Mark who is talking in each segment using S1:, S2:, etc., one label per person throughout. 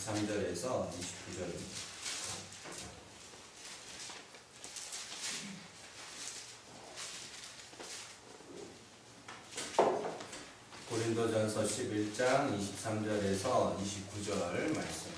S1: 23절에서 29절입니다. 고린도전서 11장 23절에서 29절 말씀.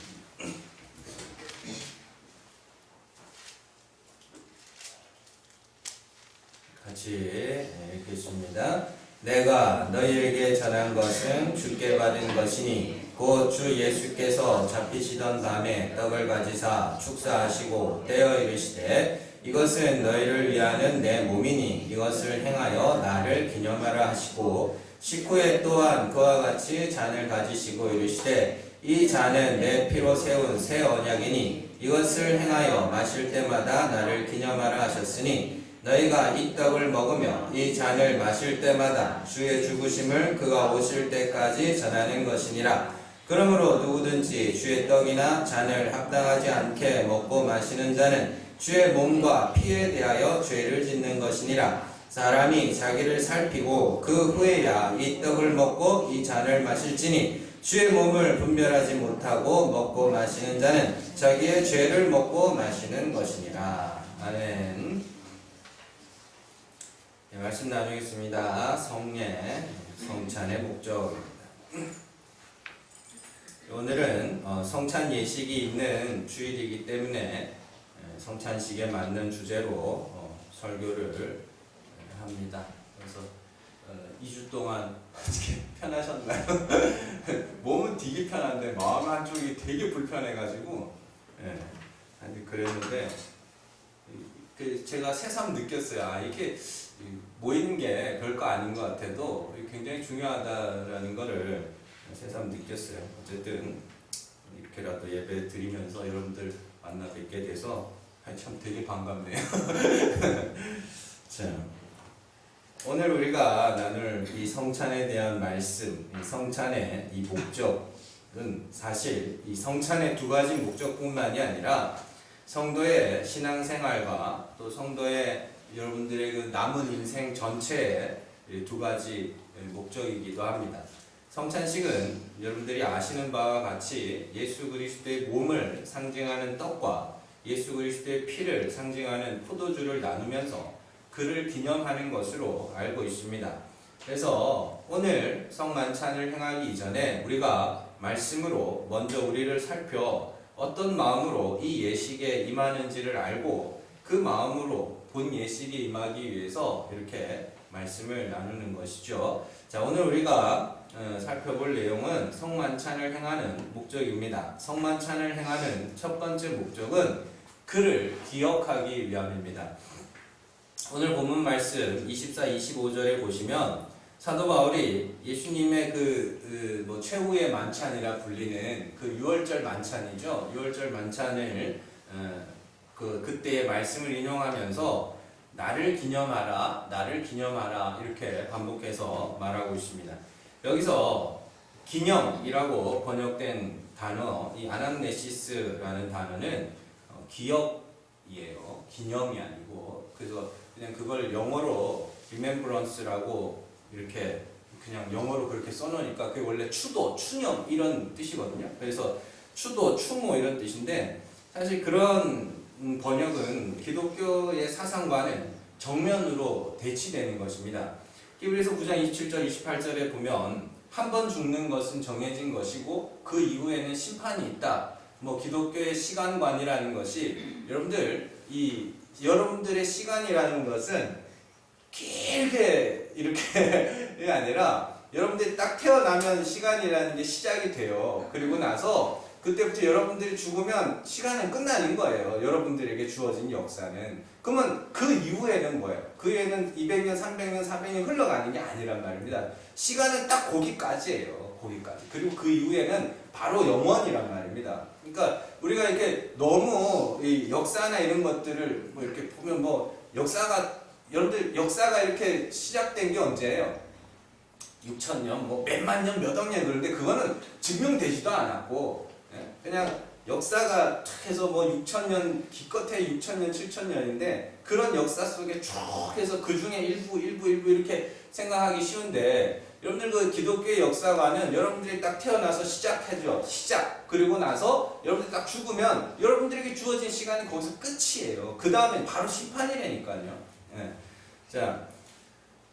S1: 같이 읽겠습니다. 내가 너희에게 전한 것은 주께 받은 것이니 곧 주 예수께서 잡히시던 밤에 떡을 가지사 축사하시고 떼어 이르시되 이것은 너희를 위하는 내 몸이니 이것을 행하여 나를 기념하라 하시고 식후에 또한 그와 같이 잔을 가지시고 이르시되 이 잔은 내 피로 세운 새 언약이니 이것을 행하여 마실 때마다 나를 기념하라 하셨으니 너희가 이 떡을 먹으며 이 잔을 마실 때마다 주의 죽으심을 그가 오실 때까지 전하는 것이니라. 그러므로 누구든지 주의 떡이나 잔을 합당하지 않게 먹고 마시는 자는 주의 몸과 피에 대하여 죄를 짓는 것이니라. 사람이 자기를 살피고 그 후에야 이 떡을 먹고 이 잔을 마실지니 주의 몸을 분별하지 못하고 먹고 마시는 자는 자기의 죄를 먹고 마시는 것이니라. 아멘. 네, 말씀 나누겠습니다. 성례, 성찬의 목적입니다. 오늘은 성찬 예식이 있는 주일이기 때문에 성찬식에 맞는 주제로 설교를 합니다. 그래서 2주 동안 어떻게 편하셨나요? 몸은 되게 편한데 마음 한쪽이 되게 불편해가지고 아니 그랬는데 제가 새삼 느꼈어요. 이렇게 모이는 게 별거 아닌 것 같아도 굉장히 중요하다라는 거를 새삼 느꼈어요. 어쨌든 이렇게라도 예배 드리면서 여러분들 만나 뵙게 돼서 참 되게 반갑네요. 자, 오늘 우리가 나눌 이 성찬에 대한 말씀, 이 성찬의 이 목적은 사실 이 성찬의 두 가지 목적뿐만이 아니라 성도의 신앙생활과 또 성도의 여러분들의 그 남은 인생 전체의 두 가지 목적이기도 합니다. 성찬식은 여러분들이 아시는 바와 같이 예수 그리스도의 몸을 상징하는 떡과 예수 그리스도의 피를 상징하는 포도주를 나누면서 그를 기념하는 것으로 알고 있습니다. 그래서 오늘 성만찬을 행하기 이전에 우리가 말씀으로 먼저 우리를 살펴 어떤 마음으로 이 예식에 임하는지를 알고 그 마음으로 본 예식에 임하기 위해서 이렇게 말씀을 나누는 것이죠. 자, 오늘 우리가 살펴볼 내용은 성만찬을 행하는 목적입니다. 성만찬을 행하는 첫 번째 목적은 그를 기억하기 위함입니다. 오늘 본문 말씀 24, 25절에 보시면 사도 바울이 예수님의 최후의 만찬이라 불리는 그 유월절 만찬이죠. 유월절 만찬을 그때의 말씀을 인용하면서 나를 기념하라, 나를 기념하라 이렇게 반복해서 말하고 있습니다. 여기서 기념이라고 번역된 단어, 이 아낙네시스라는 단어는 기억이에요. 기념이 아니고 그래서 그냥 그걸 영어로 remembrance라고 이렇게 그냥 영어로 그렇게 써놓으니까 그게 원래 추도, 추념 이런 뜻이거든요. 그래서 추도, 추모 이런 뜻인데 사실 그런 번역은 기독교의 사상과는 정면으로 대치되는 것입니다. 히브리서 9장 27절 28절에 보면 한 번 죽는 것은 정해진 것이고 그 이후에는 심판이 있다. 기독교의 시간관이라는 것이 여러분들의 시간이라는 것은 길게 이렇게 아니라 여러분들이 딱 태어나면 시간이라는 게 시작이 돼요. 그리고 나서 그때부터 여러분들이 죽으면 시간은 끝나는 거예요. 여러분들에게 주어진 역사는. 그러면 그 이후에는 뭐예요? 그 이후에는 200년, 300년, 400년 흘러가는 게 아니란 말입니다. 시간은 딱 거기까지예요. 거기까지. 그리고 그 이후에는 바로 영원이란 말입니다. 그러니까 우리가 이렇게 너무 이 역사나 이런 것들을 이렇게 보면 여러분들 역사가 이렇게 시작된 게 언제예요? 6,000년, 몇만 년, 몇억 년 그런데 그거는 증명되지도 않았고 그냥 역사가 탁 해서 6,000년, 기껏해 6,000년, 7,000년인데 그런 역사 속에 쭉 해서 그 중에 일부 이렇게 생각하기 쉬운데 여러분들 그 기독교의 역사관은 여러분들이 딱 태어나서 시작하죠. 시작. 그리고 나서 여러분들 딱 죽으면 여러분들에게 주어진 시간이 거기서 끝이에요. 그 다음에 바로 심판이라니까요. 예. 자,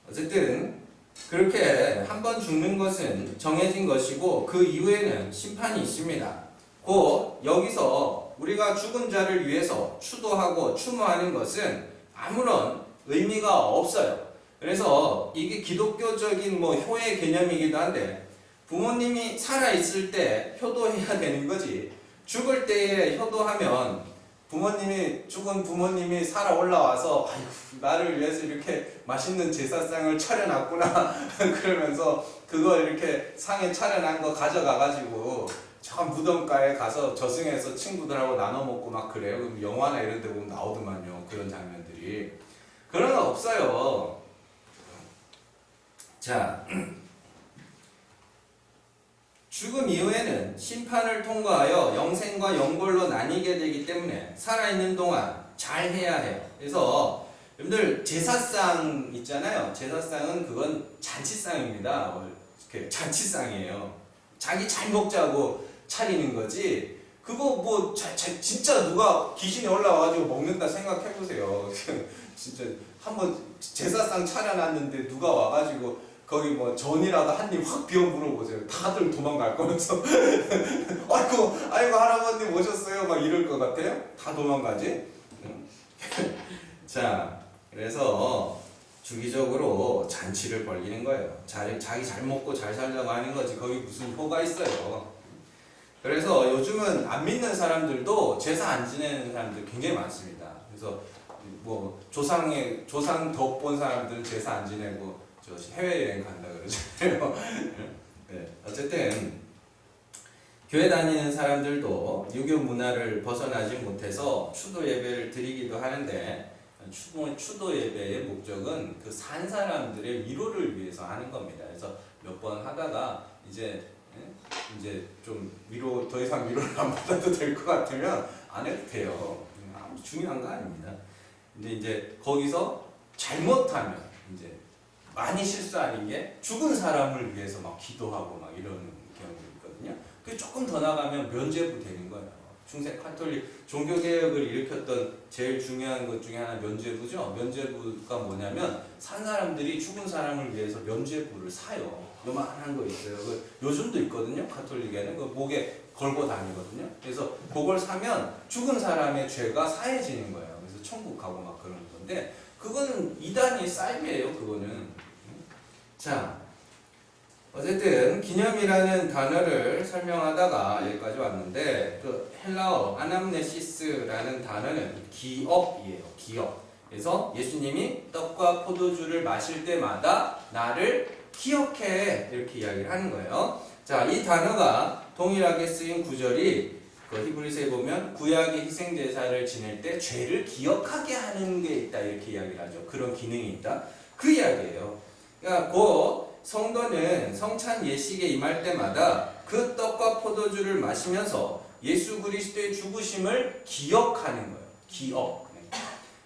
S1: 어쨌든 그렇게 한 번 죽는 것은 정해진 것이고 그 이후에는 심판이 있습니다. 곧 여기서 우리가 죽은 자를 위해서 추도하고 추모하는 것은 아무런 의미가 없어요. 그래서 이게 기독교적인 효의 개념이기도 한데 부모님이 살아있을 때 효도해야 되는 거지 죽을 때에 효도하면 죽은 부모님이 살아 올라와서 아이고 나를 위해서 이렇게 맛있는 제사상을 차려놨구나 그러면서 그걸 이렇게 상에 차려난 거 가져가가지고 저 무덤가에 가서 저승에서 친구들하고 나눠 먹고 막 그래요. 그럼 영화나 이런 데 보면 나오더만요. 그런 장면들이. 그런 거 없어요. 자, 죽음 이후에는 심판을 통과하여 영생과 영벌로 나뉘게 되기 때문에 살아있는 동안 잘 해야 해요. 그래서 여러분들 제사상 있잖아요. 제사상은 그건 잔치상입니다. 잔치상이에요. 자기 잘 먹자고 차리는 거지. 그거 진짜 누가 귀신이 올라와가지고 먹는다 생각해보세요. 진짜 한번 제사상 차려놨는데 누가 와가지고 거기 전이라도 한 입 확 비워 물어보세요. 다들 도망갈 거면서 아이고 할아버님 오셨어요 막 이럴 것 같아요. 다 도망가지. 자, 그래서 주기적으로 잔치를 벌이는 거예요. 자기 잘 먹고 잘 살려고 하는 거지 거기 무슨 효가 있어요. 그래서 요즘은 안 믿는 사람들도 제사 안 지내는 사람들 굉장히 많습니다. 그래서 조상 덕 본 사람들은 제사 안 지내고 해외여행 간다 그러잖아요. 네, 어쨌든 교회 다니는 사람들도 유교 문화를 벗어나지 못해서 추도 예배를 드리기도 하는데 추도 예배의 목적은 그 산 사람들의 위로를 위해서 하는 겁니다. 그래서 몇 번 하다가 이제 좀 더 이상 위로를 안 받아도 될 것 같으면 안 해도 돼요. 아무 중요한 거 아닙니다. 근데 이제 거기서 잘못하면 이제 많이 실수하는 게 죽은 사람을 위해서 막 기도하고 막 이런 경우가 있거든요. 그 조금 더 나가면 면죄부 되는 거예요. 중세 카톨릭 종교개혁을 일으켰던 제일 중요한 것 중에 하나 면죄부죠. 면죄부가 뭐냐면 산 사람들이 죽은 사람을 위해서 면죄부를 사요. 요만한 거 있어요. 요즘도 있거든요. 카톨릭에는 그 목에 걸고 다니거든요. 그래서 그걸 사면 죽은 사람의 죄가 사해지는 거예요. 그래서 천국 가고 막 그러는 건데 그거는 이단의 삶이에요. 그거는. 자, 어쨌든 기념이라는 단어를 설명하다가 여기까지 왔는데 그 헬라어 아남네시스라는 단어는 기억이에요. 기억. 그래서 예수님이 떡과 포도주를 마실 때마다 나를 기억해 이렇게 이야기를 하는 거예요. 자, 이 단어가 동일하게 쓰인 구절이 그 히브리서에 보면 구약의 희생제사를 지낼 때 죄를 기억하게 하는 게 있다 이렇게 이야기를 하죠. 그런 기능이 있다. 그 이야기예요. 그러니까 그 성도는 성찬 예식에 임할 때마다 그 떡과 포도주를 마시면서 예수 그리스도의 죽으심을 기억하는 거예요. 기억.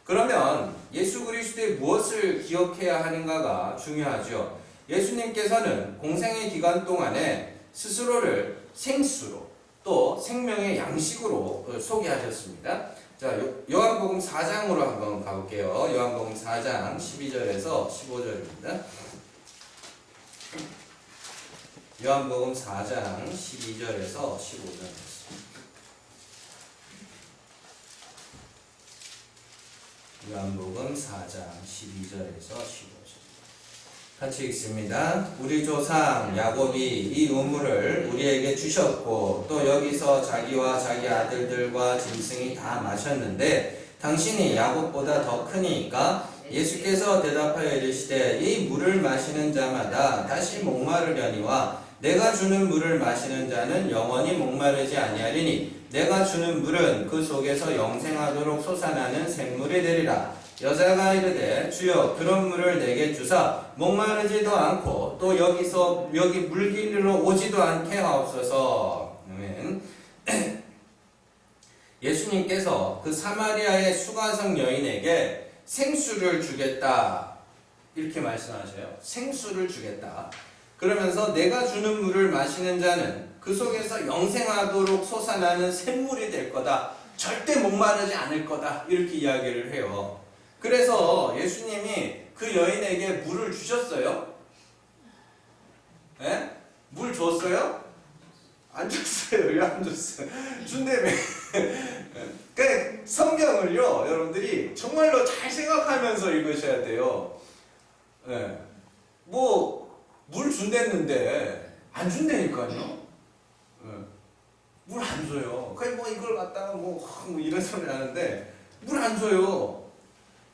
S1: 그러면 예수 그리스도의 무엇을 기억해야 하는가가 중요하죠. 예수님께서는 공생의 기간 동안에 스스로를 생수로 또 생명의 양식으로 소개하셨습니다. 자, 요한복음 4장으로 한번 가볼게요. 요한복음 4장 12절에서 15절입니다. 요한복음 4장 12절에서 15절. 요한복음 4장 12절에서 15절. 같이 읽습니다. 우리 조상 야곱이 이 우물을 우리에게 주셨고 또 여기서 자기와 자기 아들들과 짐승이 다 마셨는데 당신이 야곱보다 더 크니까 예수께서 대답하여 이르시되 이 물을 마시는 자마다 다시 목마르려니와 내가 주는 물을 마시는 자는 영원히 목마르지 아니하리니 내가 주는 물은 그 속에서 영생하도록 솟아나는 샘물이 되리라. 여자가 이르되 주여 그런 물을 내게 주사 목마르지도 않고 또 여기 물길로 오지도 않게 하옵소서. 아멘. 예수님께서 그 사마리아의 수가성 여인에게 생수를 주겠다 이렇게 말씀하셔요. 생수를 주겠다. 그러면서 내가 주는 물을 마시는 자는 그 속에서 영생하도록 솟아나는 샘물이 될 거다. 절대 목마르지 않을 거다. 이렇게 이야기를 해요. 그래서 예수님이 그 여인에게 물을 주셨어요? 네? 물 줬어요? 안 줬어요. 왜 안 줬어요? 준다며. 그러니까 성경을요, 여러분들이 정말로 잘 생각하면서 읽으셔야 돼요. 네. 물 준댔는데 안 준다니까요. 네. 물 안 줘요. 그냥 이걸 갖다가 이런 소리 하는데 물 안 줘요.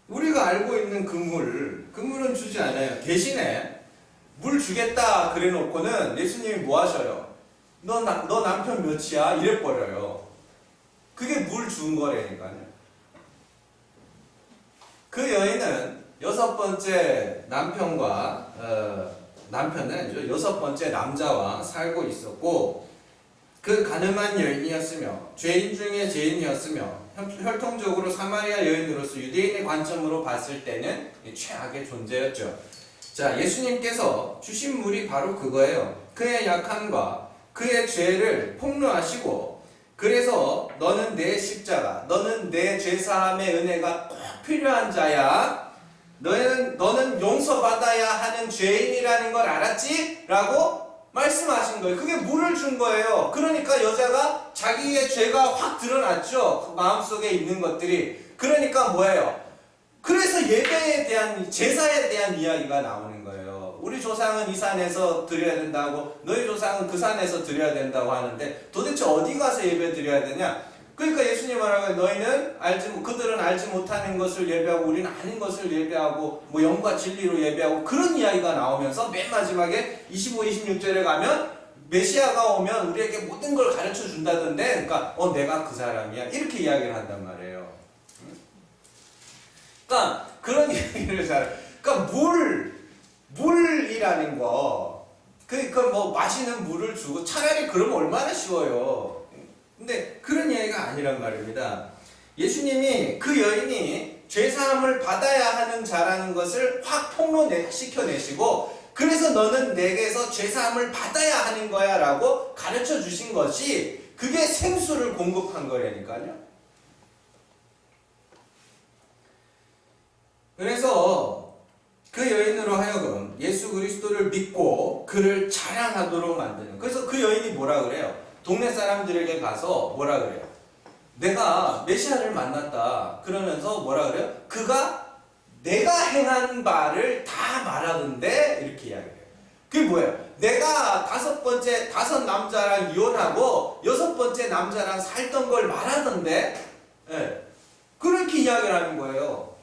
S1: 우리가 알고 있는 그물은 주지 않아요. 대신에 물 주겠다 그래 놓고는 예수님이 뭐 하셔요? 너 남편 몇이야? 이래 버려요. 그게 물 준 거라니까요. 그 여인은 여섯 번째 남편은 아니죠. 여섯 번째 남자와 살고 있었고, 그 가늠한 여인이었으며 죄인 중에 죄인이었으며 혈통적으로 사마리아 여인으로서 유대인의 관점으로 봤을 때는 최악의 존재였죠. 자, 예수님께서 주신 물이 바로 그거예요. 그의 약함과 그의 죄를 폭로하시고, 그래서 너는 내 십자가, 너는 내 죄사함의 은혜가 꼭 필요한 자야. 너는 용서받아야 하는 죄인이라는 걸 알았지? 라고 말씀하신 거예요. 그게 물을 준 거예요. 그러니까 여자가 자기의 죄가 확 드러났죠. 그 마음속에 있는 것들이. 그러니까 뭐예요? 그래서 예배에 대한, 제사에 대한 이야기가 나오는 거예요. 우리 조상은 이 산에서 드려야 된다고, 너희 조상은 그 산에서 드려야 된다고 하는데 도대체 어디 가서 예배 드려야 되냐? 그러니까 예수님 말하는 너희는 그들은 알지 못하는 것을 예배하고 우리는 아는 것을 예배하고 영과 진리로 예배하고, 그런 이야기가 나오면서 맨 마지막에 25, 26절에 가면 메시아가 오면 우리에게 모든 걸 가르쳐 준다던데, 그러니까 내가 그 사람이야 이렇게 이야기를 한단 말이에요. 그러니까 그런 이야기를 그러니까 물이라는 거, 그러니까 마시는 물을 주고, 차라리 그러면 얼마나 쉬워요. 근데 그런 이야기가 아니란 말입니다. 예수님이 그 여인이 죄사함을 받아야 하는 자라는 것을 확 폭로시켜내시고, 그래서 너는 내게서 죄사함을 받아야 하는 거야 라고 가르쳐 주신 것이, 그게 생수를 공급한 거라니까요. 그래서 그 여인으로 하여금 예수 그리스도를 믿고 그를 자랑하도록 만드는, 그래서 그 여인이 뭐라 그래요? 동네 사람들에게 가서 뭐라 그래요? 내가 메시아를 만났다. 그러면서 뭐라 그래요? 그가 내가 행한 바를 다 말하던데, 이렇게 이야기해요. 그게 뭐예요? 내가 다섯 남자랑 이혼하고 여섯 번째 남자랑 살던 걸 말하던데, 네. 그렇게 이야기를 하는 거예요.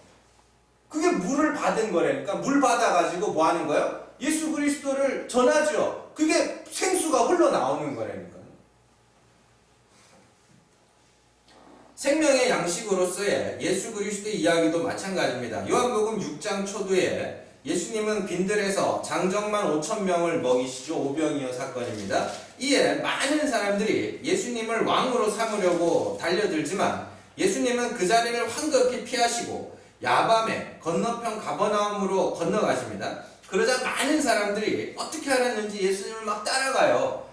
S1: 그게 물을 받은 거라니까. 물 받아가지고 뭐 하는 거예요? 예수 그리스도를 전하죠. 그게 생수가 흘러나오는 거라니까. 생명의 양식으로서의 예수 그리스도의 이야기도 마찬가지입니다. 요한복음 6장 초두에 예수님은 빈들에서 장정만 5,000명을 먹이시죠. 오병이어 사건입니다. 이에 많은 사람들이 예수님을 왕으로 삼으려고 달려들지만 예수님은 그 자리를 황급히 피하시고 야밤에 건너편 가버나움으로 건너가십니다. 그러자 많은 사람들이 어떻게 하랬는지 예수님을 막 따라가요.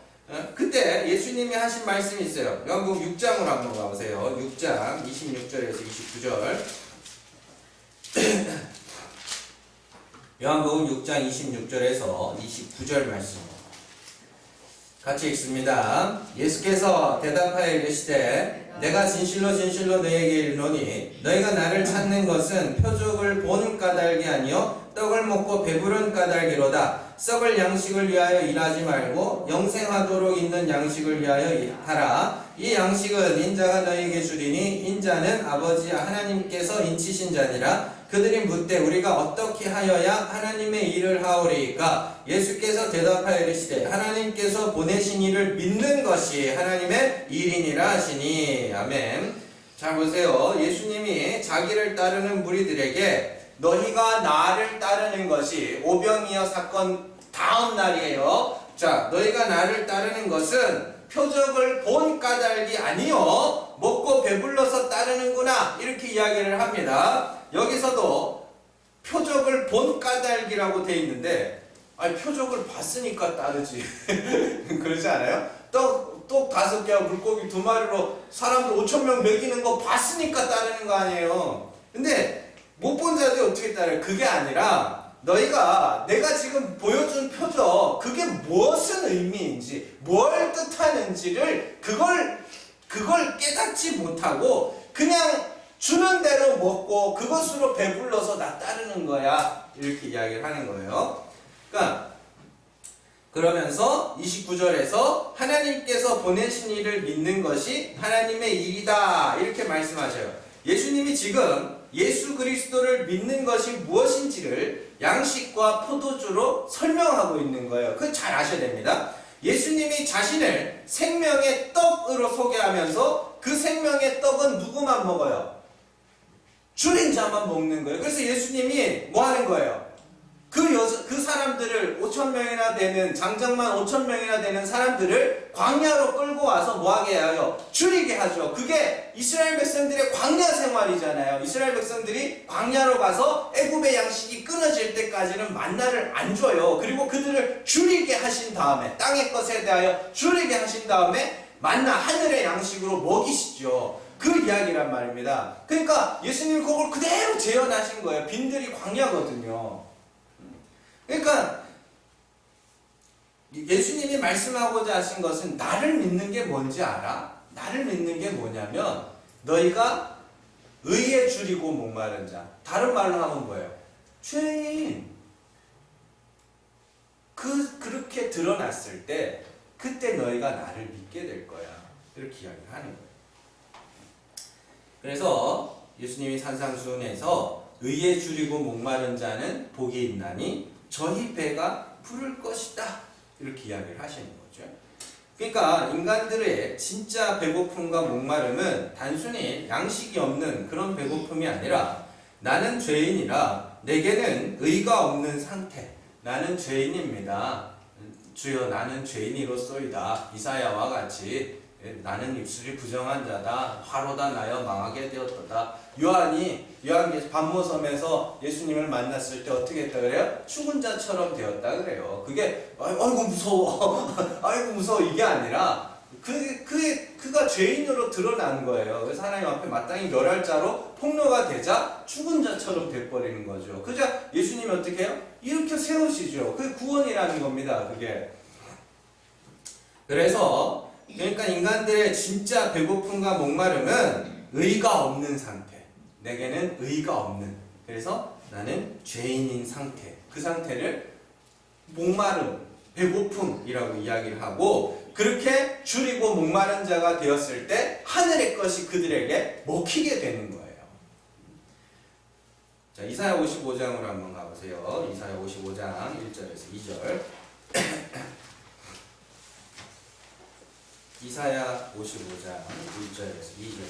S1: 그때 예수님이 하신 말씀이 있어요. 요한복음 6장으로 한번 가보세요. 6장 26절에서 29절. 요한복음 6장 26절에서 29절 말씀 같이 읽습니다. 예수께서 대답하여 이르시되 내가 진실로 진실로 너희에게 이르노니 너희가 나를 찾는 것은 표적을 보는 까닭이 아니요 떡을 먹고 배부른 까닭이로다. 썩을 양식을 위하여 일하지 말고 영생하도록 있는 양식을 위하여 하라. 이 양식은 인자가 너희에게 주리니 인자는 아버지 하나님께서 인치신 자니라. 그들이 묻되 우리가 어떻게 하여야 하나님의 일을 하오리까? 예수께서 대답하여 이르시되 하나님께서 보내신 이를 믿는 것이 하나님의 일이니라 하시니. 아멘. 자 보세요. 예수님이 자기를 따르는 무리들에게 너희가 나를 따르는 것이 오병이어 사건 다음 날이에요. 자, 너희가 나를 따르는 것은 표적을 본 까닭이 아니요 먹고 배불러서 따르는구나, 이렇게 이야기를 합니다. 여기서도 표적을 본 까닭이라고 되어 있는데 아니 표적을 봤으니까 따르지. 그러지 않아요? 떡 5개와 물고기 2마리로 사람들 5,000명 먹이는 거 봤으니까 따르는 거 아니에요. 근데 못 본 자들이 어떻게 따라요? 그게 아니라 너희가 내가 지금 보여준 표적 그게 무엇은 의미인지 뭘 뜻하는지를 그걸 깨닫지 못하고 그냥 주는 대로 먹고 그것으로 배불러서 나 따르는 거야. 이렇게 이야기를 하는 거예요. 그러니까 그러면서 29절에서 하나님께서 보내신 일을 믿는 것이 하나님의 일이다. 이렇게 말씀하셔요. 예수님이 지금 예수 그리스도를 믿는 것이 무엇인지를 양식과 포도주로 설명하고 있는 거예요. 그거 잘 아셔야 됩니다. 예수님이 자신을 생명의 떡으로 소개하면서 그 생명의 떡은 누구만 먹어요? 줄인 자만 먹는 거예요. 그래서 예수님이 뭐 하는 거예요? 그 사람들을 5,000명이나 되는 장정만 5,000명이나 되는 사람들을 광야로 끌고 와서 뭐 하게 해요? 줄이게 하죠. 그게 이스라엘 백성들의 광야 생활이잖아요. 이스라엘 백성들이 광야로 가서 애굽의 양식이 끊어질 때까지는 만나를 안 줘요. 그리고 그들을 줄이게 하신 다음에 땅의 것에 대하여 줄이게 하신 다음에 만나 하늘의 양식으로 먹이시죠. 그 이야기란 말입니다. 그러니까 예수님이 그걸 그대로 재현하신 거예요. 빈들이 광야거든요. 그러니까 예수님이 말씀하고자 하신 것은 나를 믿는 게 뭔지 알아? 나를 믿는 게 뭐냐면 너희가 의에 줄이고 목마른 자, 다른 말로 하면 뭐예요? 죄인. 그렇게 드러났을 때 그때 너희가 나를 믿게 될 거야. 이렇게 이야기를 하는 거예요. 그래서 예수님이 산상수훈에서 의에 줄이고 목마른 자는 복이 있나니 저희 배가 부를 것이다. 이렇게 이야기를 하시는 거죠. 그러니까 인간들의 진짜 배고픔과 목마름은 단순히 양식이 없는 그런 배고픔이 아니라 나는 죄인이라 내게는 의가 없는 상태. 나는 죄인입니다. 주여 나는 죄인이로소이다. 이사야와 같이 나는 입술이 부정한 자다. 화로다 나여 망하게 되었도다. 요한께서 반모섬에서 예수님을 만났을 때 어떻게 했다 그래요? 죽은 자처럼 되었다 그래요. 그게 아이고 무서워. 아이고 무서워 이게 아니라 그가 죄인으로 드러난 거예요. 그래서 하나님 앞에 마땅히 멸할 자로 폭로가 되자 죽은 자처럼 돼버리는 거죠. 그자 예수님이 어떻게 해요? 일으켜 세우시죠. 그게 구원이라는 겁니다. 그게. 그러니까 인간들의 진짜 배고픔과 목마름은 의가 없는 상태. 내게는 의가 없는. 그래서 나는 죄인인 상태. 그 상태를 목마름, 배고픔이라고 이야기를 하고 그렇게 줄이고 목마른 자가 되었을 때 하늘의 것이 그들에게 먹히게 되는 거예요. 자, 이사야 55장으로 한번 가보세요. 이사야 55장 1절에서 2절. 이사야 55장 1절에서 2절.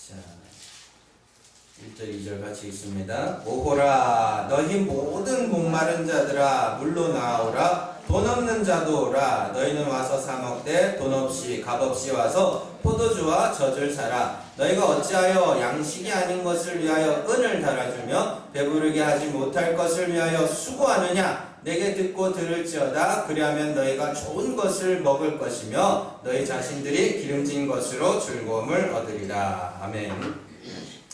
S1: 자, 1절 2절 같이 있습니다. 오호라 너희 모든 목마른 자들아 물로 나오라. 돈 없는 자도 오라. 너희는 와서 사 먹되 돈 없이 값 없이 와서 포도주와 젖을 사라. 너희가 어찌하여 양식이 아닌 것을 위하여 은을 달아주며 배부르게 하지 못할 것을 위하여 수고하느냐. 내게 듣고 들을지어다. 그리하면 너희가 좋은 것을 먹을 것이며 너희 자신들이 기름진 것으로 즐거움을 얻으리라. 아멘.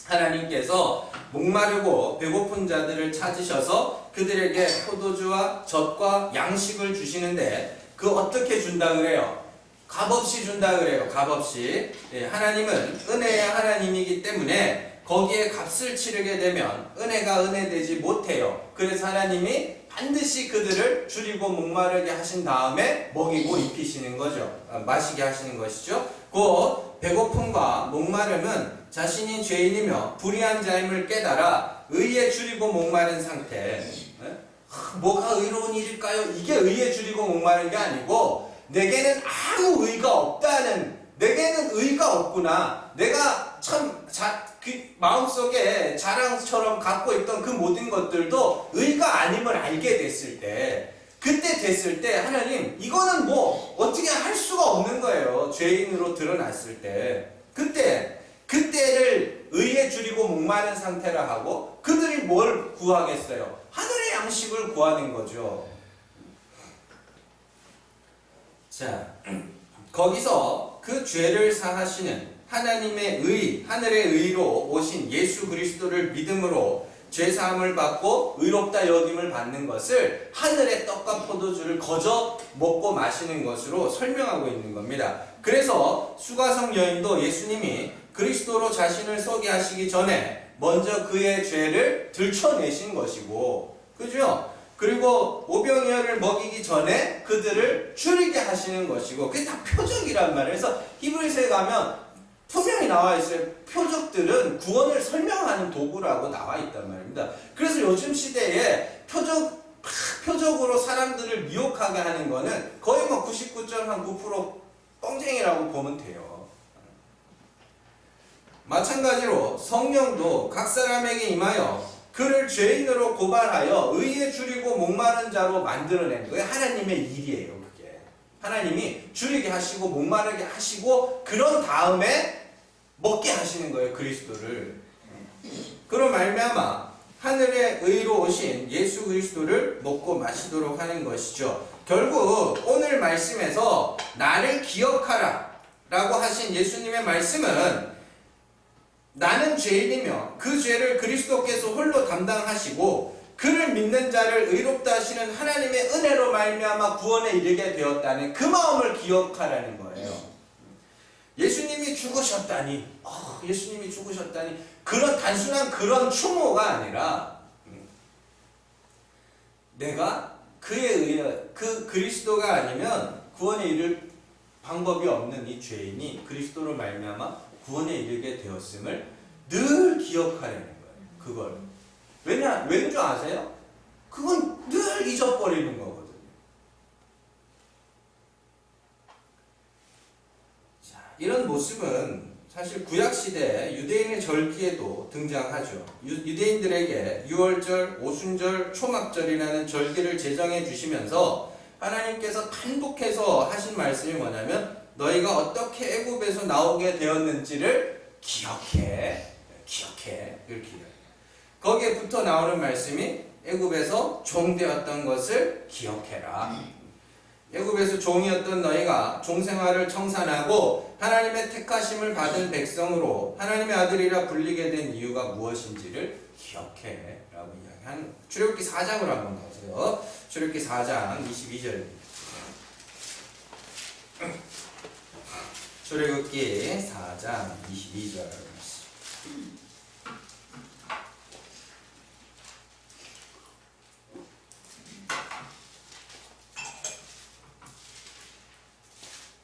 S1: 하나님께서 목마르고 배고픈 자들을 찾으셔서 그들에게 포도주와 젖과 양식을 주시는데 그 어떻게 준다 그래요? 값없이 준다 그래요. 값없이. 하나님은 은혜의 하나님이기 때문에 거기에 값을 치르게 되면 은혜가 은혜되지 못해요. 그래서 하나님이 반드시 그들을 줄이고 목마르게 하신 다음에 먹이고 입히시는 거죠. 마시게 하시는 것이죠. 그 배고픔과 목마름은 자신이 죄인이며 불의한 자임을 깨달아 의에 줄이고 목마른 상태. 뭐가 의로운 일일까요? 이게 의에 줄이고 목마른 게 아니고 내게는 아무 의가 없다는, 내게는 의가 없구나. 내가 참 마음속에 자랑처럼 갖고 있던 그 모든 것들도 의가 아님을 알게 됐을 때 그때 됐을 때 하나님 이거는 뭐 어떻게 할 수가 없는 거예요. 죄인으로 드러났을 때 그때를 의에 줄이고 목마른 상태라 하고 그들이 뭘 구하겠어요? 하늘의 양식을 구하는 거죠. 자, 거기서 그 죄를 사하시는 하나님의 의, 하늘의 의로 오신 예수 그리스도를 믿음으로 죄사함을 받고 의롭다 여김을 받는 것을 하늘의 떡과 포도주를 거저 먹고 마시는 것으로 설명하고 있는 겁니다. 그래서 수가성 여인도 예수님이 그리스도로 자신을 서게 하시기 전에 먼저 그의 죄를 들춰내신 것이고, 그죠? 그리고 오병이어를 먹이기 전에 그들을 줄이게 하시는 것이고, 그게 다 표적이란 말이에요. 그래서 히브리서에 가면 분명히 나와 있어요. 표적들은 구원을 설명하는 도구라고 나와 있단 말입니다. 그래서 요즘 시대에 표적으로 사람들을 미혹하게 하는 거는 거의 뭐 99.9% 뻥쟁이라고 보면 돼요. 마찬가지로 성령도 각 사람에게 임하여 그를 죄인으로 고발하여 의에 줄이고 목마른 자로 만들어낸 거예요. 하나님의 일이에요. 그게 하나님이 줄이게 하시고 목마르게 하시고 그런 다음에 먹게 하시는 거예요. 그리스도를. 그로 말미암아 하늘의 의로 오신 예수 그리스도를 먹고 마시도록 하는 것이죠. 결국 오늘 말씀에서 나를 기억하라 라고 하신 예수님의 말씀은 나는 죄인이며 그 죄를 그리스도께서 홀로 담당하시고 그를 믿는 자를 의롭다 하시는 하나님의 은혜로 말미암아 구원에 이르게 되었다는 그 마음을 기억하라는 거예요. 예수님이 죽으셨다니, 예수님이 죽으셨다니 그런 단순한 그런 추모가 아니라 내가 그에 의해 그 그리스도가 아니면 구원에 이를 방법이 없는 이 죄인이 그리스도로 말미암아 구원에 이르게 되었음을 늘 기억하려는 거예요. 그걸 왠 줄 아세요? 그건 늘 잊어버리는 거거든요. 자, 이런 모습은 사실 구약시대 유대인의 절기에도 등장하죠. 유대인들에게 유월절, 오순절, 초막절이라는 절기를 제정해 주시면서 하나님께서 반복해서 하신 말씀이 뭐냐면 너희가 어떻게 애굽에서 나오게 되었는지를 기억해 이렇게 거기에부터 나오는 말씀이 애굽에서 종되었던 것을 기억해라. 애굽에서 종이었던 너희가 종생활을 청산하고 하나님의 택하심을 받은 백성으로 하나님의 아들이라 불리게 된 이유가 무엇인지를 기억해 라고 이야기하는 출애굽기 4장으로 한번 가세요. 출애굽기 4장 22절입니다. 출애굽기 4장 22절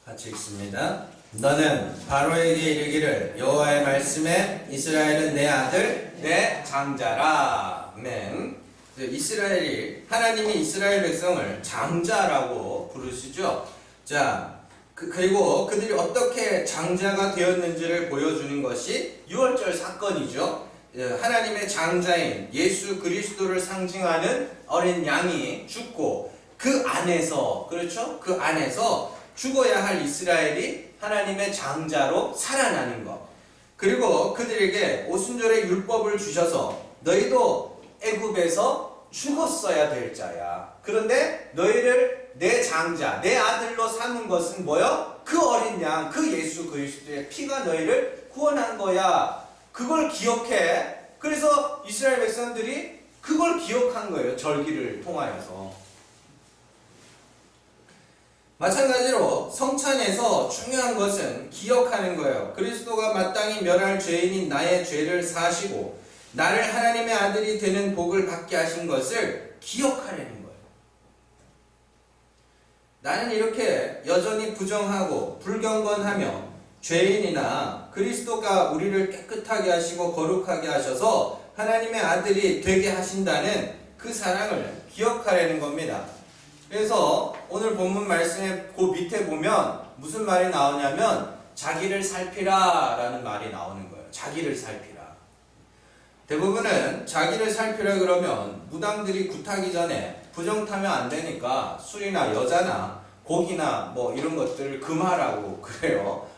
S1: 같이 읽습니다. 너는 바로에게 이르기를 여호와의 말씀에 이스라엘은 내 아들 내 장자라. 아멘. 이스라엘이 하나님이 이스라엘 백성을 장자라고 부르시죠. 자, 그리고 그들이 어떻게 장자가 되었는지를 보여주는 것이 유월절 사건이죠. 하나님의 장자인 예수 그리스도를 상징하는 어린 양이 죽고 그 안에서, 그렇죠? 그 안에서 죽어야 할 이스라엘이 하나님의 장자로 살아나는 것. 그리고 그들에게 오순절의 율법을 주셔서 너희도 애굽에서 죽었어야 될 자야. 그런데 너희를 내 장자, 내 아들로 삼은 것은 뭐요? 그 어린 양, 그 예수 그리스도의 피가 너희를 구원한 거야. 그걸 기억해. 그래서 이스라엘 백성들이 그걸 기억한 거예요. 절기를 통하여서. 마찬가지로 성찬에서 중요한 것은 기억하는 거예요. 그리스도가 마땅히 멸할 죄인인 나의 죄를 사시고 나를 하나님의 아들이 되는 복을 받게 하신 것을 기억하려는 거예요. 나는 이렇게 여전히 부정하고 불경건하며 죄인이나 그리스도가 우리를 깨끗하게 하시고 거룩하게 하셔서 하나님의 아들이 되게 하신다는 그 사랑을 기억하려는 겁니다. 그래서 오늘 본문 말씀의 그 밑에 보면 무슨 말이 나오냐면 자기를 살피라 라는 말이 나오는 거예요. 자기를 살피라. 대부분은 자기를 살피려 그러면 무당들이 굿하기 전에 부정 타면 안 되니까 술이나 여자나 고기나 뭐 이런 것들을 금하라고 그래요.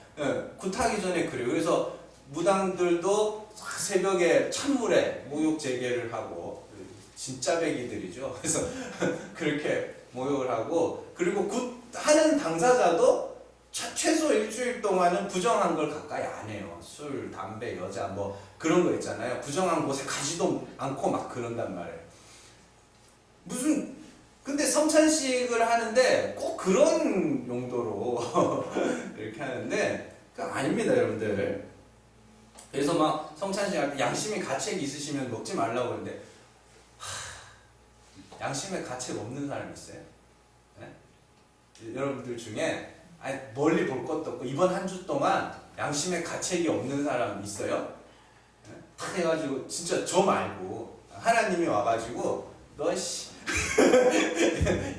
S1: 굿하기 전에 그래요. 그래서 무당들도 새벽에 찬물에 모욕 재개를 하고, 진짜 배기들이죠. 그래서 그렇게 모욕을 하고, 그리고 굿하는 당사자도 최소 일주일 동안은 부정한 걸 가까이 안 해요. 술, 담배, 여자 뭐 그런 거 있잖아요. 부정한 곳에 가지도 않고 막 그런단 말이에요. 근데 성찬식을 하는데 꼭 그런 용도로 이렇게 하는데 아닙니다, 여러분들. 그래서 막 성찬식 할 때 양심의 가책이 있으시면 먹지 말라고 그러는데, 양심의 가책 없는 사람 있어요? 네? 여러분들 중에 멀리 볼 것도 없고 이번 한 주 동안 양심의 가책이 없는 사람 있어요? 다 해가지고 진짜 저 말고 하나님이 와가지고 너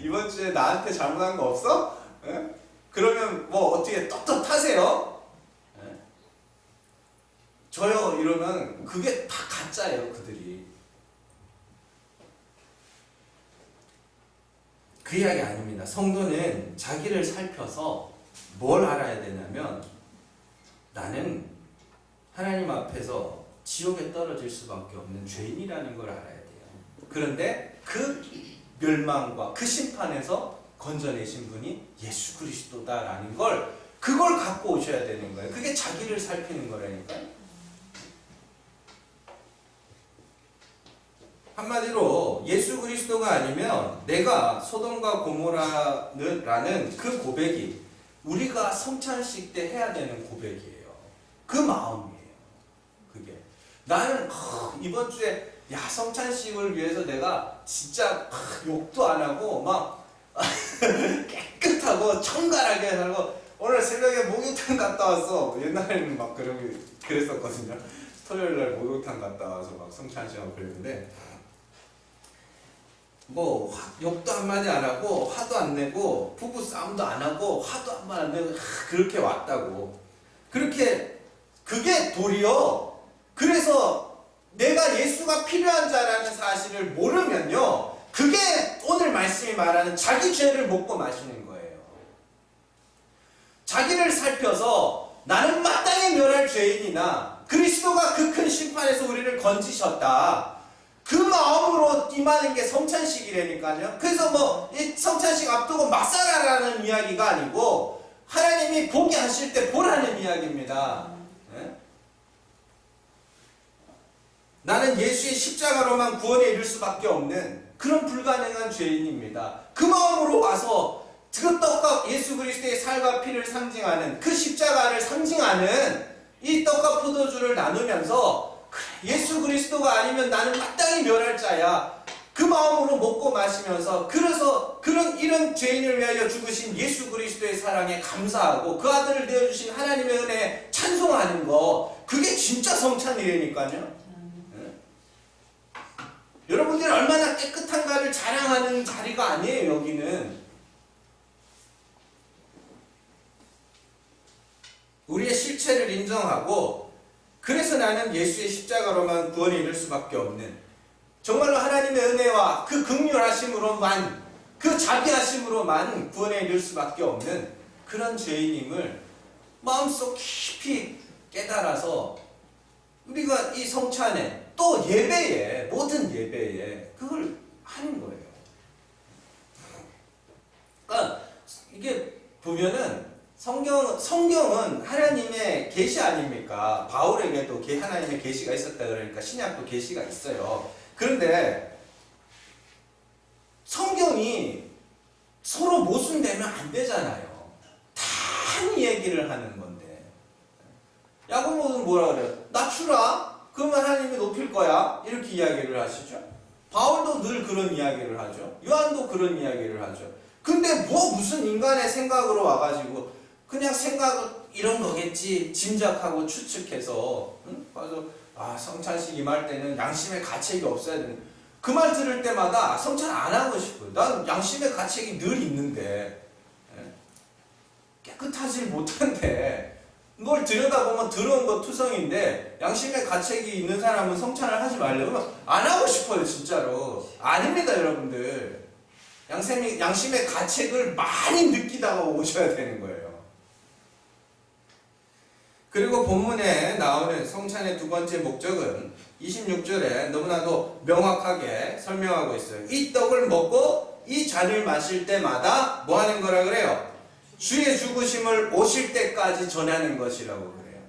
S1: 이번 주에 나한테 잘못한 거 없어? 그러면 뭐 어떻게 떳떳하세요? 저요 이러면 그게 다 가짜예요. 그들이. 그 이야기 아닙니다. 성도는 자기를 살펴서 뭘 알아야 되냐면, 나는 하나님 앞에서 지옥에 떨어질 수밖에 없는 죄인이라는 걸 알아야 돼요. 그런데 그 멸망과 그 심판에서 건져내신 분이 예수 그리스도다라는 그걸 갖고 오셔야 되는 거예요. 그게 자기를 살피는 거라니까요. 한마디로 예수 그리스도가 아니면 내가 소돔과 고모라는 그 고백이 우리가 성찬식 때 해야 되는 고백이에요. 그 마음이에요. 그게 나는 이번 주에 성찬식을 위해서 내가 진짜 욕도 안 하고 막 깨끗하고 청결하게 살고, 오늘 새벽에 목욕탕 갔다 왔어. 옛날에는 막 그랬었거든요. 토요일날 목욕탕 갔다 와서 막 성찬식하고 그랬는데, 뭐 욕도 한마디 안 하고 화도 안 내고 부부 싸움도 안 하고 화도 한마디 안 내고 그렇게 왔다고. 그게 도리어, 그래서 내가 예수가 필요한 자라는 사실을 모르면요, 그게 오늘 말씀이 말하는 자기 죄를 먹고 마시는 거예요. 자기를 살펴서 나는 마땅히 멸할 죄인이나 그리스도가 그 큰 심판에서 우리를 건지셨다, 그 마음으로 임하는 게 성찬식이라니까요. 그래서 뭐 이 성찬식 앞두고 막 살아라는 이야기가 아니고 하나님이 보게 하실 때 보라는 이야기입니다. 네? 나는 예수의 십자가로만 구원에 이를 수밖에 없는 그런 불가능한 죄인입니다. 그 마음으로 와서 그 떡과 예수 그리스도의 살과 피를 상징하는 그 십자가를 상징하는 이 떡과 포도주를 나누면서, 예수 그리스도가 아니면 나는 마땅히 멸할 자야, 그 마음으로 먹고 마시면서, 그래서 이런 죄인을 위하여 죽으신 예수 그리스도의 사랑에 감사하고 그 아들을 내어주신 하나님의 은혜에 찬송하는 거, 그게 진짜 성찬이라니까요. 여러분들이 얼마나 깨끗한가를 자랑하는 자리가 아니에요. 여기는 우리의 실체를 인정하고, 그래서 나는 예수의 십자가로만 구원에 이를 수밖에 없는, 정말로 하나님의 은혜와 그 긍휼하심으로만, 그 자비하심으로만 구원에 이를 수밖에 없는 그런 죄인임을 마음속 깊이 깨달아서 우리가 이 성찬에, 또 예배에, 모든 예배에 그걸 하는 거예요. 그러니까 이게 보면은 성경은 하나님의 계시 아닙니까? 바울에게도 하나님의 계시가 있었다 그러니까 신약도 계시가 있어요. 그런데 성경이 서로 모순되면 안 되잖아요. 다 얘기를 하는 건데, 야고보는 뭐라 그래요? 낮추라? 그러면 하나님이 높일 거야. 이렇게 이야기를 하시죠. 바울도 늘 그런 이야기를 하죠. 요한도 그런 이야기를 하죠. 근데 무슨 인간의 생각으로 와가지고 그냥 생각은 이런 거겠지 짐작하고 추측해서, 그래서 성찬식 임할 때는 양심의 가책이 없어야 되는, 그 말 들을 때마다 성찬 안 하고 싶어요. 난 양심의 가책이 늘 있는데, 깨끗하지 못한데 뭘 들여다보면 더러운 거 투성인데 양심의 가책이 있는 사람은 성찬을 하지 말려면 안 하고 싶어요. 진짜로 아닙니다 여러분들. 양심의 가책을 많이 느끼다가 오셔야 되는 거예요. 그리고 본문에 나오는 성찬의 두 번째 목적은 26절에 너무나도 명확하게 설명하고 있어요. 이 떡을 먹고 이 잔을 마실 때마다 뭐 하는 거라 그래요? 주의 죽으심을 오실 때까지 전하는 것이라고 그래요.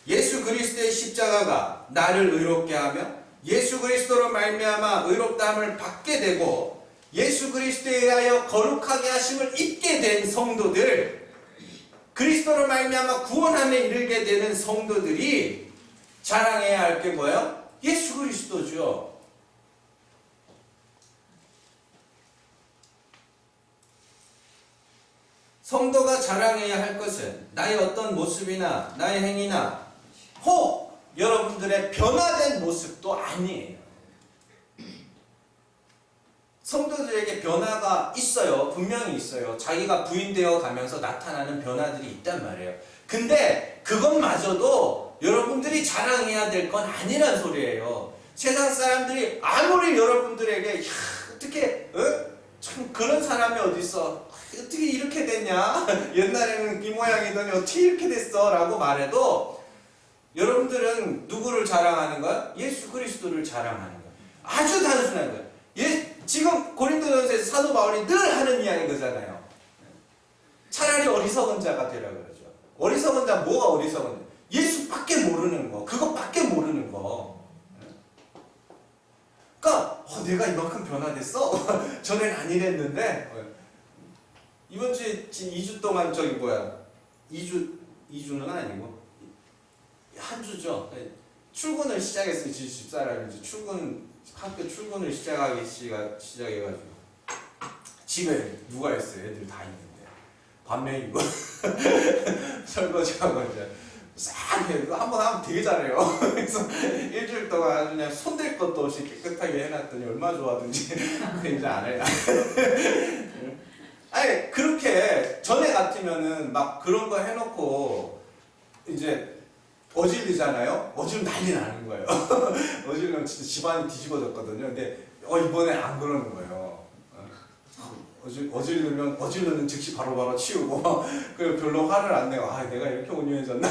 S1: 예수 그리스도의 십자가가 나를 의롭게 하며 예수 그리스도로 말미암아 의롭다함을 받게 되고 예수 그리스도에 의하여 거룩하게 하심을 입게 된 성도들, 그리스도로 말미암아 구원함에 이르게 되는 성도들이 자랑해야 할 게 뭐예요? 예수 그리스도죠. 성도가 자랑해야 할 것은 나의 어떤 모습이나 나의 행위나 혹 여러분들의 변화된 모습도 아니에요. 성도들에게 변화가 있어요. 분명히 있어요. 자기가 부인되어 가면서 나타나는 변화들이 있단 말이에요. 근데 그것마저도 여러분들이 자랑해야 될 건 아니란 소리예요. 세상 사람들이 아무리 여러분들에게 야, 어떻게 참 그런 사람이 어딨어, 어떻게 이렇게 됐냐, 옛날에는 이 모양이더니 어떻게 이렇게 됐어 라고 말해도 여러분들은 누구를 자랑하는 거야? 예수 그리스도를 자랑하는 거야. 아주 단순한 거야. 지금 고린도전서에서 사도 바울이 늘 하는 이야기 그잖아요. 차라리 어리석은 자가 되라 그러죠. 어리석은 자, 뭐가 어리석은 자? 예수밖에 모르는 거, 그것밖에 모르는 거. 그러니까 내가 이만큼 변화됐어? 전엔 안 이랬는데 이번 주에 2주 동안 2주는 아니고 한 주죠. 출근을 시작했어요. 집사람이 학교 출근을 시작해가지고 집에 누가 있어요? 애들 다 있는데 반면이고 설거지하고 이제 싹 해. 한번 하면 되게 잘해요. 그래서 일주일 동안 그냥 손댈 것도 없이 깨끗하게 해놨더니 얼마나 좋아하든지 이제 안 해요. 아니 그렇게 전에 같으면은 막 그런 거 해놓고 이제 어질리잖아요. 어질리면 난리 나는 거예요. 어질리면 진짜 집안이 뒤집어졌거든요. 근데 이번에 안 그러는 거예요. 어질르면 즉시 바로바로 치우고 그리고 별로 화를 안 내고 내가 이렇게 온유해졌나?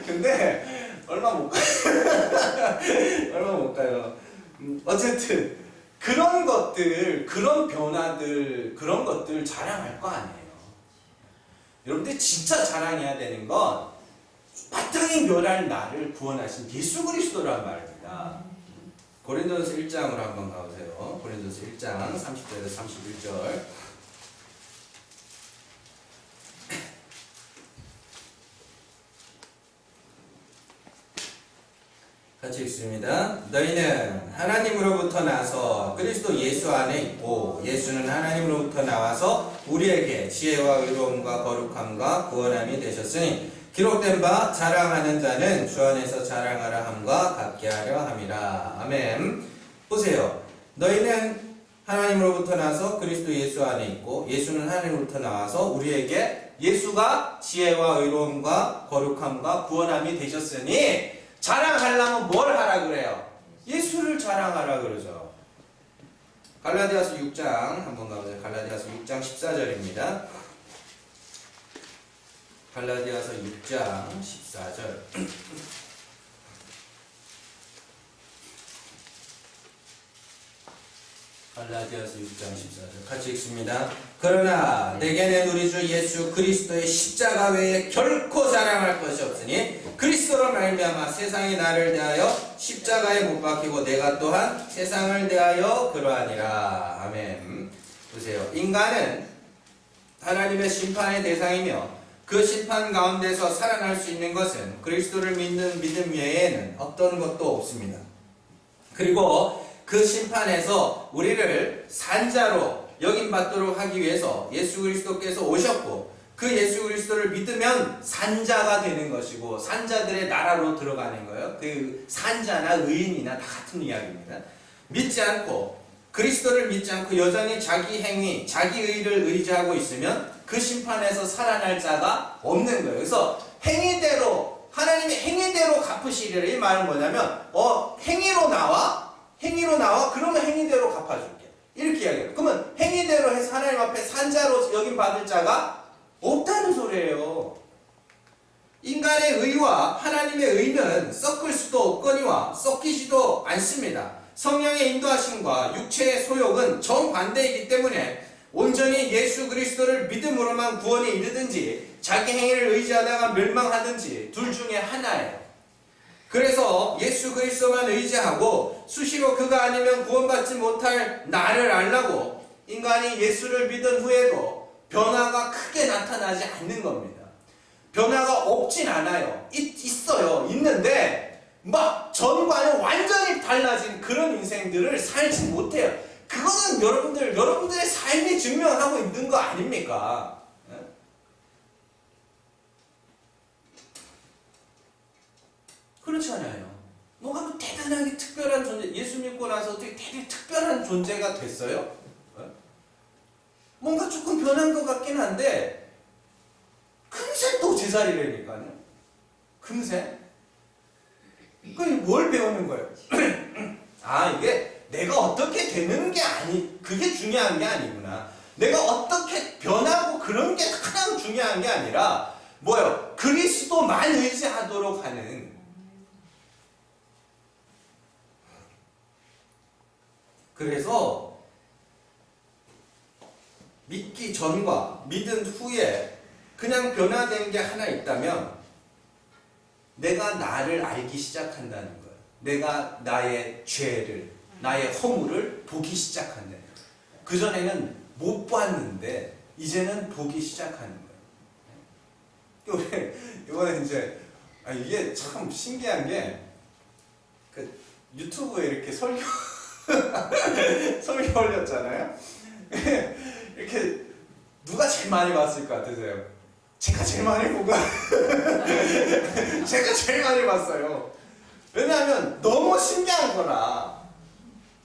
S1: 근데 얼마 못 가요. 어쨌든 그런 것들, 그런 변화들, 그런 것들 자랑할 거 아니에요. 여러분들 진짜 자랑해야 되는 건 바탕이 멸할 나를 구원하신 예수 그리스도란 말입니다. 고린도전서 1장으로 한번 가보세요. 고린도전서 1장 30절에서 31절. 같이 읽습니다. 너희는 하나님으로부터 나서 그리스도 예수 안에 있고 예수는 하나님으로부터 나와서 우리에게 지혜와 의로움과 거룩함과 구원함이 되셨으니 기록된 바 자랑하는 자는 주 안에서 자랑하라 함과 같게 하려 함이라. 아멘. 보세요. 너희는 하나님으로부터 나서 그리스도 예수 안에 있고 예수는 하나님으로부터 나와서 우리에게 예수가 지혜와 의로움과 거룩함과 구원함이 되셨으니 자랑하려면 뭘 하라 그래요? 예수를 자랑하라 그러죠. 갈라디아서 6장 한번 가보세요. 갈라디아서 6장 14절입니다. 갈라디아서 6장 14절. 갈라디아서 6장 14절 같이 읽습니다. 그러나 내게는 우리 주 예수 그리스도의 십자가 외에 결코 자랑할 것이 없으니 그리스도로 말미암아 세상이 나를 대하여 십자가에 못 박히고 내가 또한 세상을 대하여 그러하니라. 아멘. 보세요. 인간은 하나님의 심판의 대상이며 그 심판 가운데서 살아날 수 있는 것은 그리스도를 믿는 믿음 외에는 어떤 것도 없습니다. 그리고 그 심판에서 우리를 산자로 여김받도록 하기 위해서 예수 그리스도께서 오셨고 그 예수 그리스도를 믿으면 산자가 되는 것이고 산자들의 나라로 들어가는 거예요. 그 산자나 의인이나 다 같은 이야기입니다. 믿지 않고 그리스도를 믿지 않고 여전히 자기 행위, 자기 의를 의지하고 있으면 그 심판에서 살아날 자가 없는 거예요. 그래서 행위대로 하나님의 행위대로 갚으시리라. 이 말은 뭐냐면 행위로 나와 그러면 행위대로 갚아줄게 이렇게 이야기해요. 그러면 행위대로 해서 하나님 앞에 산자로 여김 받을 자가 없다는 소리예요. 인간의 의와 하나님의 의는 섞을 수도 없거니와 섞이지도 않습니다. 성령의 인도하심과 육체의 소욕은 정반대이기 때문에 온전히 예수 그리스도를 믿음으로만 구원에 이르든지 자기 행위를 의지하다가 멸망하든지 둘 중에 하나예요. 그래서 예수 그리스도만 의지하고 수시로 그가 아니면 구원받지 못할 나를 알라고 인간이 예수를 믿은 후에도 변화가 크게 나타나지 않는 겁니다. 변화가 없진 않아요. 있어요. 있는데 막 전과는 완전히 달라진 그런 인생들을 살지 못해요. 그거는 여러분들의 삶이 증명하고 있는 거 아닙니까? 그렇잖아요. 뭔가 뭐 대단하게 특별한 존재, 예수 믿고 나서 어떻게 되게 특별한 존재가 됐어요? 뭔가 조금 변한 것 같긴 한데 금세 또 제자리라니까요. 금세. 그럼 뭘 배우는 거예요? 이게 내가 어떻게 되는 게 그게 중요한 게 아니구나. 내가 어떻게 변하고 그런 게 가장 중요한 게 아니라 뭐예요? 그리스도만 의지하도록 하는. 그래서 믿기 전과 믿은 후에 그냥 변화된 게 하나 있다면 내가 나를 알기 시작한다는 거예요. 내가 나의 죄를, 나의 허물을 보기 시작한다는 거예요. 그전에는 못 봤는데 이제는 보기 시작하는 거예요. 이번에 이제 이게 참 신기한 게 그 유튜브에 이렇게 설교 올렸잖아요. 이렇게 누가 제일 많이 봤을 것 같으세요? 제가 제일 많이 보고 제가 제일 많이 봤어요. 왜냐하면 너무 신기한 거라.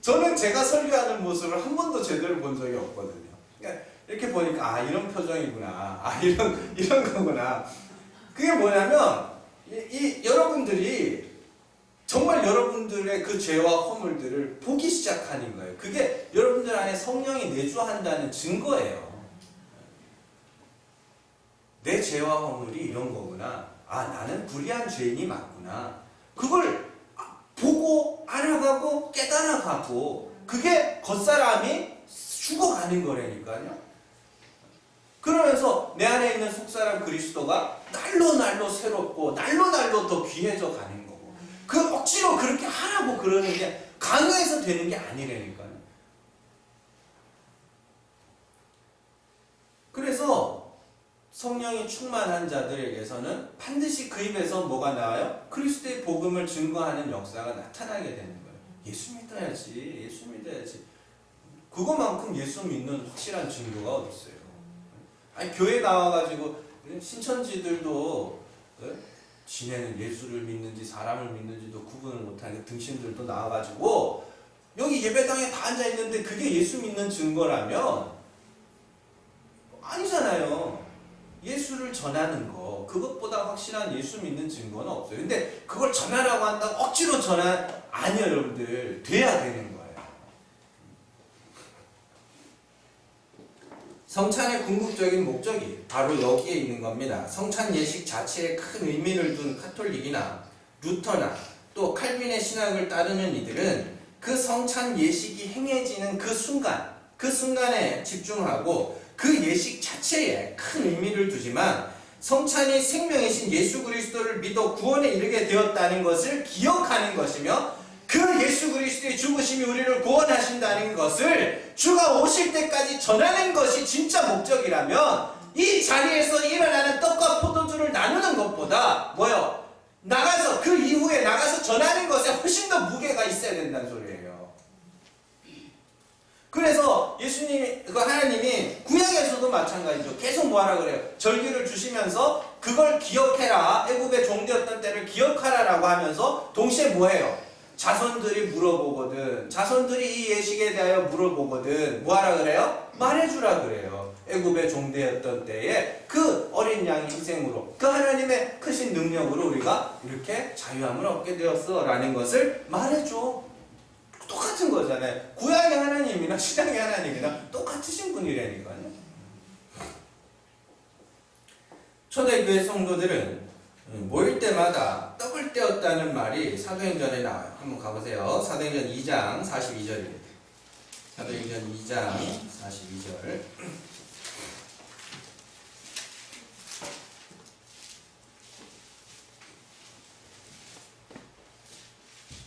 S1: 저는 제가 설교하는 모습을 한 번도 제대로 본 적이 없거든요. 그러니까 이렇게 보니까 이런 표정이구나, 이런 거구나. 그게 뭐냐면 여러분들이 정말 여러분들의 그 죄와 허물들을 보기 시작하는 거예요. 그게 여러분들 안에 성령이 내주한다는 증거예요. 내 죄와 허물이 이런 거구나. 나는 불의한 죄인이 맞구나. 그걸 보고 알아가고 깨달아가고 그게 겉사람이 죽어가는 거라니까요. 그러면서 내 안에 있는 속사람 그리스도가 날로 새롭고 날로 더 귀해져 가는 거고 그 억지로 그렇게 하라고 그러는 게 강요해서 되는 게 아니라니까요. 그래서 성령이 충만한 자들에게서는 반드시 그 입에서 뭐가 나와요? 그리스도의 복음을 증거하는 역사가 나타나게 되는 거예요. 예수 믿어야지. 그거만큼 예수 믿는 확실한 증거가 어디 있어요? 교회 나와가지고 신천지들도 지네는 예수를 믿는지 사람을 믿는지도 구분을 못하는 등신들도 나와가지고 여기 예배당에 다 앉아있는데 그게 예수 믿는 증거라면 아니잖아요. 예수를 전하는 거 그것보다 확실한 예수 믿는 증거는 없어요. 근데 그걸 전하라고 한다고 억지로 아니요 여러분들. 돼야 되는 거예요. 성찬의 궁극적인 목적이 바로 여기에 있는 겁니다. 성찬 예식 자체에 큰 의미를 둔 카톨릭이나 루터나 또 칼빈의 신학을 따르는 이들은 그 성찬 예식이 행해지는 그 순간에 집중하고 그 예식 자체에 큰 의미를 두지만 성찬이 생명이신 예수 그리스도를 믿어 구원에 이르게 되었다는 것을 기억하는 것이며 그 예수 그리스도의 죽으심이 우리를 구원하신다는 것을 주가 오실 때까지 전하는 것이 진짜 목적이라면 이 자리에서 일어나는 떡과 포도주를 나누는 것보다 나가서 그 이후에 나가서 전하는 것에 훨씬 더 무게가 있어야 된다는 소리예요. 그래서 하나님이 구약에서도 마찬가지죠. 계속 뭐하라 그래요? 절기를 주시면서 그걸 기억해라. 애굽의 종되었던 때를 기억하라라고 하면서 동시에 뭐해요? 자손들이 물어보거든. 자손들이 이 예식에 대하여 물어보거든. 뭐하라 그래요? 말해주라 그래요. 애굽의 종되었던 때에 그 어린 양의 희생으로 그 하나님의 크신 능력으로 우리가 이렇게 자유함을 얻게 되었어 라는 것을 말해줘. 똑같은 거잖아요. 구약의 하나님이나 신약의 하나님이나 똑같으신 분이라니까요. 초대교회 성도들은 모일 때마다 떡을 떼었다는 말이 사도행전에 나와요. 한번 가보세요. 사도행전 2장 42절입니다. 사도행전 2장 42절.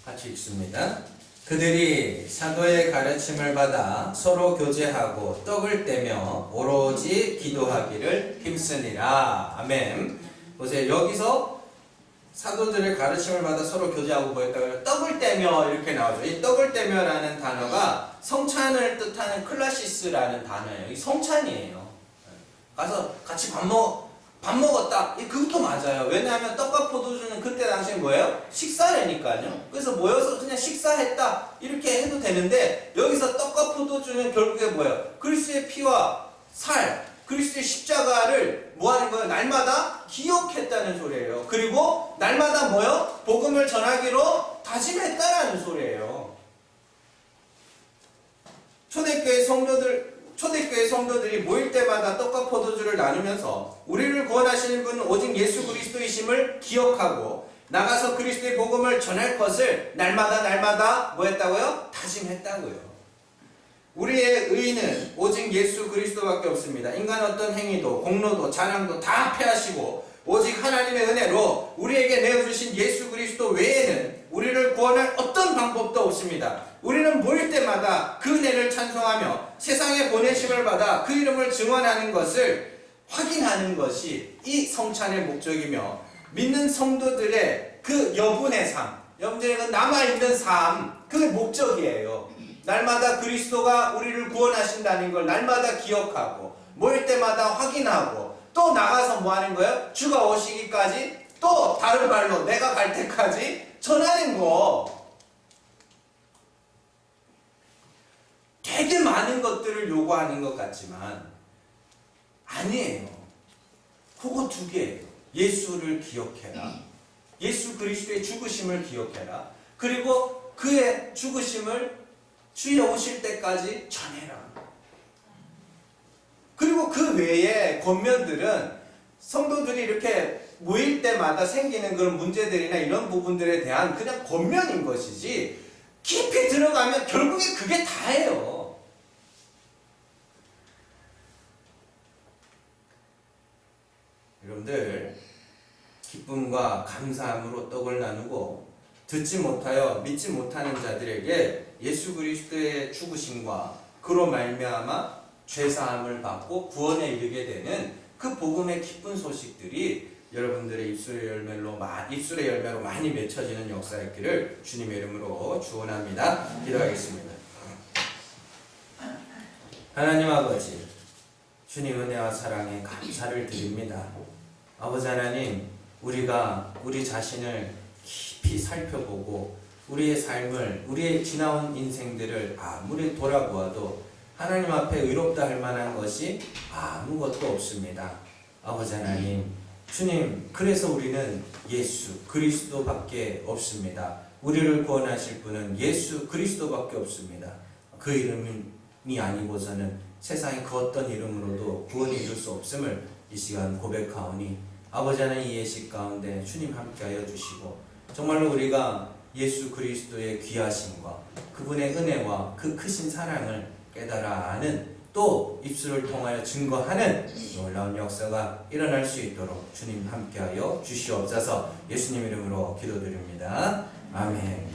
S1: 같이 읽습니다. 그들이 사도의 가르침을 받아 서로 교제하고 떡을 떼며 오로지 기도하기를 힘쓰니라. 아멘. 보세요. 여기서 사도들의 가르침을 받아 서로 교제하고 뭐 했다고요? 떡을 떼며 이렇게 나오죠. 이 떡을 떼며라는 단어가 성찬을 뜻하는 클라시스라는 단어예요. 이 성찬이에요. 가서 같이 밥 먹었다. 그것도 맞아요. 왜냐하면 떡과 포도주는 그때 당시에 뭐예요? 식사라니까요. 그래서 모여서 그냥 식사했다. 이렇게 해도 되는데 여기서 떡과 포도주는 결국에 뭐예요? 그리스도의 피와 살, 그리스도의 십자가를 뭐 하는 거예요? 날마다 기억했다는 소리예요. 그리고 날마다 뭐요? 복음을 전하기로 다짐했다라는 소리예요. 초대교회 성도들이 모일 때마다 떡과 포도주를 나누면서 우리를 구원하시는 분은 오직 예수 그리스도이심을 기억하고 나가서 그리스도의 복음을 전할 것을 날마다 뭐 했다고요? 다짐했다고요. 우리의 의는 오직 예수 그리스도밖에 없습니다. 인간 어떤 행위도 공로도 자랑도 다 패하시고 오직 하나님의 은혜로 우리에게 내어주신 예수 그리스도 외에는 우리를 구원할 어떤 방법도 없습니다. 우리는 모일 때마다 그 은혜를 찬송하며 세상에 보내심을 받아 그 이름을 증언하는 것을 확인하는 것이 이 성찬의 목적이며 믿는 성도들의 그 여분의 삶, 여러분들의 그 남아있는 삶, 그게 목적이에요. 날마다 그리스도가 우리를 구원하신다는 걸 날마다 기억하고 모일 때마다 확인하고 또 나가서 뭐 하는 거예요? 주가 오시기까지 또 다른 말로 내가 갈 때까지 전하는 거. 되게 많은 것들을 요구하는 것 같지만 아니에요. 그거 두 개예요. 예수를 기억해라. 예수 그리스도의 죽으심을 기억해라. 그리고 그의 죽으심을 주의 오실 때까지 전해라. 그리고 그 외에 권면들은 성도들이 이렇게 모일 때마다 생기는 그런 문제들이나 이런 부분들에 대한 그냥 권면인 것이지 깊이 들어가면 결국에 그게 다예요. 여러분들 기쁨과 감사함으로 떡을 나누고 듣지 못하여 믿지 못하는 자들에게 예수 그리스도의 죽으심과 그로 말미암아 죄사함을 받고 구원에 이르게 되는 그 복음의 기쁜 소식들이 여러분들의 입술의 열매로 많이 맺혀지는 역사였기를 주님의 이름으로 축원합니다. 기도하겠습니다. 하나님 아버지, 주님 은혜와 사랑에 감사를 드립니다. 아버지 하나님, 우리가 우리 자신을 깊이 살펴보고 우리의 삶을, 우리의 지나온 인생들을 아무리 돌아보아도 하나님 앞에 의롭다 할 만한 것이 아무것도 없습니다. 아버지 하나님, 주님, 그래서 우리는 예수 그리스도밖에 없습니다. 우리를 구원하실 분은 예수 그리스도밖에 없습니다. 그 이름이 아니고서는 세상의 그 어떤 이름으로도 구원이 이룰 수 없음을 이 시간 고백하오니 아버지 하나님 이 예식 가운데 주님 함께하여 주시고 정말로 우리가 예수 그리스도의 귀하심과 그분의 은혜와 그 크신 사랑을 깨달아 아는 또 입술을 통하여 증거하는 놀라운 역사가 일어날 수 있도록 주님 함께하여 주시옵소서. 예수님 이름으로 기도드립니다. 아멘.